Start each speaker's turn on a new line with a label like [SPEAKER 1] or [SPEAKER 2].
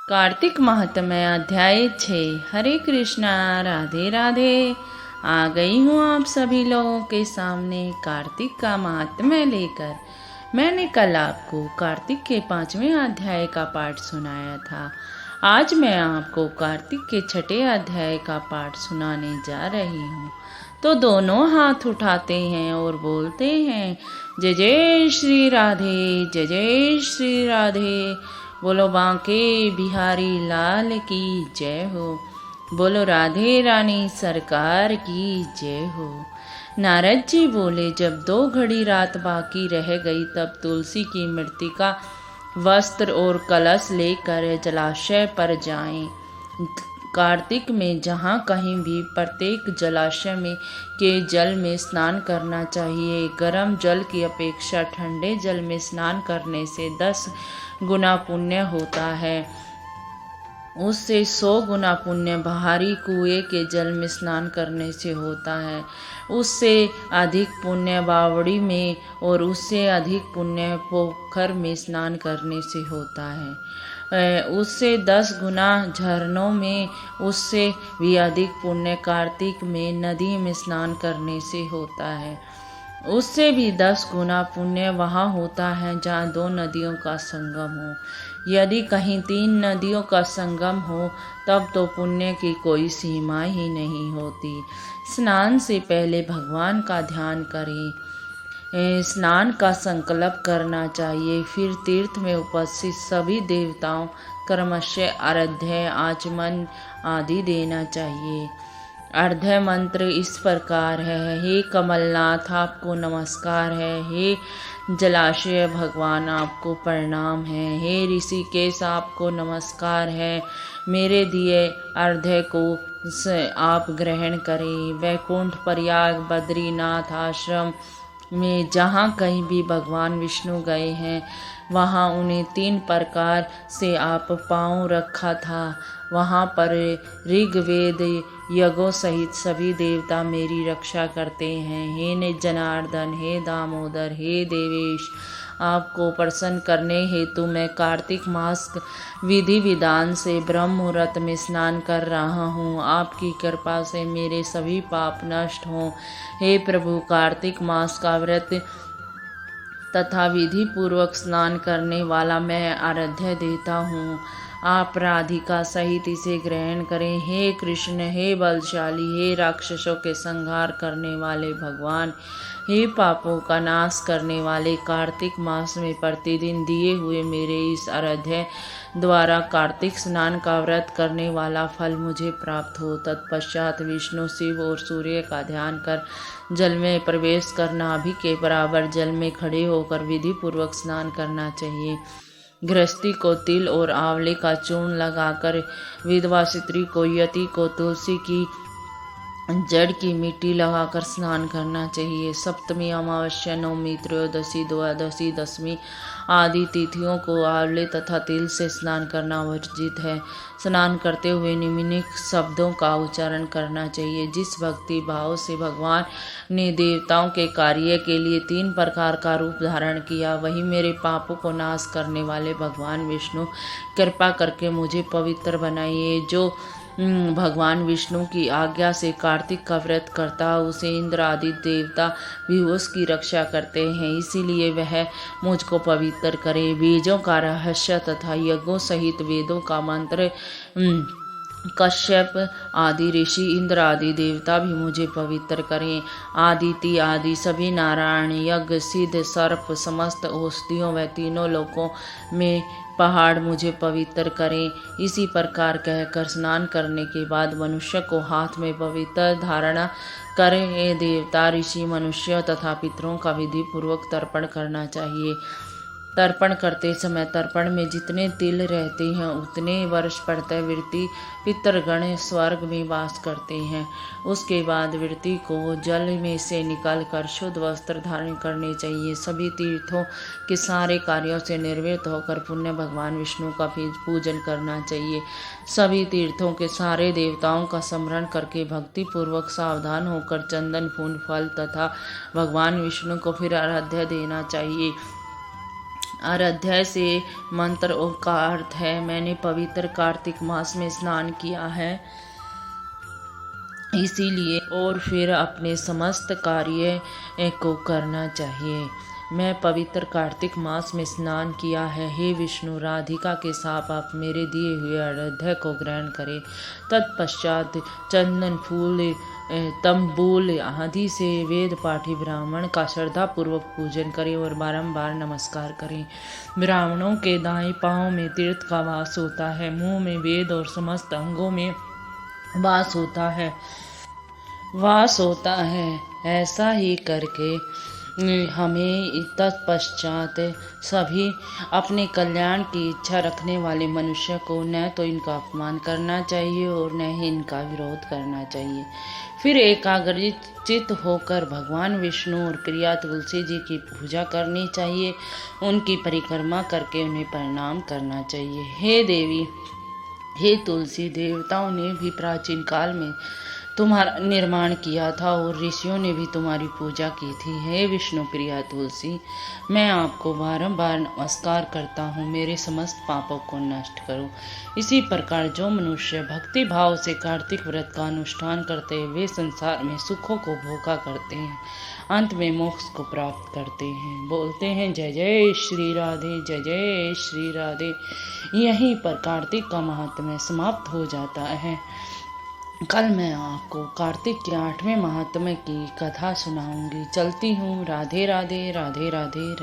[SPEAKER 1] कार्तिक महात्म्य अध्याय 6। हरे कृष्णा, राधे राधे। आ गई हूँ आप सभी लोगों के सामने कार्तिक का महात्म्य लेकर। मैंने कल आपको कार्तिक के 5वें अध्याय का पाठ सुनाया था। आज मैं आपको कार्तिक के 6ठे अध्याय का पाठ सुनाने जा रही हूँ। तो दोनों हाथ उठाते हैं और बोलते हैं, जय जय श्री राधे, जय जय श्री राधे। बोलो बांके बिहारी लाल की जय हो। बोलो राधे रानी सरकार की जय हो। नारद जी बोले, जब 2 घड़ी रात बाकी रह गई तब तुलसी की मृतिका, वस्त्र और कलश लेकर जलाशय पर जाएं। कार्तिक में जहाँ कहीं भी प्रत्येक जलाशय में के जल में स्नान करना चाहिए। गर्म जल की अपेक्षा ठंडे जल में स्नान करने से 10 गुना पुण्य होता है। उससे 100 गुना पुण्य बाहरी कुएं के जल में स्नान करने से होता है। उससे अधिक पुण्य बावड़ी में और उससे अधिक पुण्य पोखर में स्नान करने से होता है। उससे 10 गुना झरनों में, उससे भी अधिक पुण्य कार्तिक में नदी में स्नान करने से होता है। उससे भी 10 गुना पुण्य वहाँ होता है जहाँ 2 नदियों का संगम हो। यदि कहीं 3 नदियों का संगम हो तब तो पुण्य की कोई सीमा ही नहीं होती। स्नान से पहले भगवान का ध्यान करें। स्नान का संकल्प करना चाहिए। फिर तीर्थ में उपस्थित सभी देवताओं क्रमशः अर्घ्य, आचमन आदि देना चाहिए। अर्घ्य मंत्र इस प्रकार है, हे कमलनाथ आपको नमस्कार है, हे जलाशय भगवान आपको प्रणाम है, हे ऋषिकेश आपको नमस्कार है। मेरे दिए अर्घ्य को आप ग्रहण करें। वैकुंठ, प्रयाग, बद्रीनाथ आश्रम में जहाँ कहीं भी भगवान विष्णु गए हैं वहाँ उन्हें 3 प्रकार से आप पाँव रखा था। वहाँ पर ऋग्वेद यज्ञों सहित सभी देवता मेरी रक्षा करते हैं। हे जनार्दन, हे दामोदर, हे देवेश, आपको प्रसन्न करने हेतु मैं कार्तिक मास विधि विधान से ब्रह्म मुहूर्त में स्नान कर रहा हूँ। आपकी कृपा से मेरे सभी पाप नष्ट हों। हे प्रभु, कार्तिक मास का व्रत तथा विधि पूर्वक स्नान करने वाला मैं अर्घ्य देता हूँ। आप राधिका सहित इसे ग्रहण करें। हे कृष्ण, हे बलशाली, हे राक्षसों के संहार करने वाले भगवान, हे पापों का नाश करने वाले, कार्तिक मास में प्रतिदिन दिए हुए मेरे इस अर्घ्य द्वारा कार्तिक स्नान का व्रत करने वाला फल मुझे प्राप्त हो। तत्पश्चात विष्णु, शिव और सूर्य का ध्यान कर जल में प्रवेश कर नाभि के बराबर जल में खड़े होकर विधि पूर्वक स्नान करना चाहिए। गृहस्थी को तिल और आंवले का चूर्ण लगाकर, विधवा स्त्री को, यति को तुलसी की जड़ की मिट्टी लगाकर स्नान करना चाहिए। सप्तमी, अमावस्या, नवमी, त्रयोदशी, द्वादशी, दशमी आदि तिथियों को आंवले तथा तिल से स्नान करना वर्जित है। स्नान करते हुए निम्नलिखित शब्दों का उच्चारण करना चाहिए। जिस भक्ति भाव से भगवान ने देवताओं के कार्य के लिए 3 प्रकार का रूप धारण किया, वही मेरे पापों को नाश करने वाले भगवान विष्णु कृपा करके मुझे पवित्र बनाइए। जो भगवान विष्णु की आज्ञा से कार्तिक का व्रत करता उसे इंद्र आदि देवता भी उसकी रक्षा करते हैं, इसीलिए वह मुझको पवित्र करे। बीजों का रहस्य तथा यज्ञों सहित वेदों का मंत्र कश्यप आदि ऋषि, इंद्र आदि देवता भी मुझे पवित्र करें। आदिति आदि सभी नारायण, यज्ञ, सिद्ध, सर्प, समस्त औषधियों व तीनों लोकों में पहाड़ मुझे पवित्र करें। इसी प्रकार कहकर स्नान करने के बाद मनुष्य को हाथ में पवित्र धारणा करें। देवता, ऋषि, मनुष्य तथा पितरों का विधि पूर्वक तर्पण करना चाहिए। तर्पण करते समय तर्पण में जितने तिल रहते हैं उतने वर्ष पड़ते वृत्ति पितरगण स्वर्ग में वास करते हैं। उसके बाद वृत्ति को जल में से निकाल कर शुद्ध वस्त्र धारण करने चाहिए। सभी तीर्थों के सारे कार्यों से निर्वृत्त होकर पुण्य भगवान विष्णु का पूजन करना चाहिए। सभी तीर्थों के सारे देवताओं का स्मरण करके भक्ति पूर्वक सावधान होकर चंदन, फूल, फल तथा भगवान विष्णु को फिर अर्घ्य देना चाहिए। अध्याय से मंत्र का अर्थ है, मैंने पवित्र कार्तिक मास में स्नान किया है, इसीलिए और फिर अपने समस्त कार्य को करना चाहिए। मैं पवित्र कार्तिक मास में स्नान किया है। हे विष्णु, राधिका के साथ आप मेरे दिए हुए अर्घ्य को ग्रहण करें। तत्पश्चात चंदन फूल तंबूल आदि से वेद पाठी ब्राह्मण का श्रद्धापूर्वक पूजन करें और बारंबार नमस्कार करें। ब्राह्मणों के दाएं पांव में तीर्थ का वास होता है, मुंह में वेद और समस्त अंगों में वास होता है। ऐसा ही करके हमें तत्पश्चात सभी अपने कल्याण की इच्छा रखने वाले मनुष्य को न तो इनका अपमान करना चाहिए और न ही इनका विरोध करना चाहिए। फिर एकाग्रचित होकर भगवान विष्णु और प्रिया तुलसी जी की पूजा करनी चाहिए। उनकी परिक्रमा करके उन्हें प्रणाम करना चाहिए। हे देवी, हे तुलसी, देवताओं ने भी प्राचीन काल में तुम्हारा निर्माण किया था और ऋषियों ने भी तुम्हारी पूजा की थी। हे विष्णु प्रिया तुलसी, मैं आपको बारंबार नमस्कार करता हूँ, मेरे समस्त पापों को नष्ट करो। इसी प्रकार जो मनुष्य भक्ति भाव से कार्तिक व्रत का अनुष्ठान करते हैं, वे संसार में सुखों को भोगा करते हैं, अंत में मोक्ष को प्राप्त करते हैं। बोलते हैं जय जय श्री राधे, जय जय श्री राधे। यहीं पर कार्तिक का महात्म्य समाप्त हो जाता है। कल मैं आपको कार्तिक के 8वें महात्म्य की कथा सुनाऊंगी। चलती हूँ। राधे राधे, राधे राधे।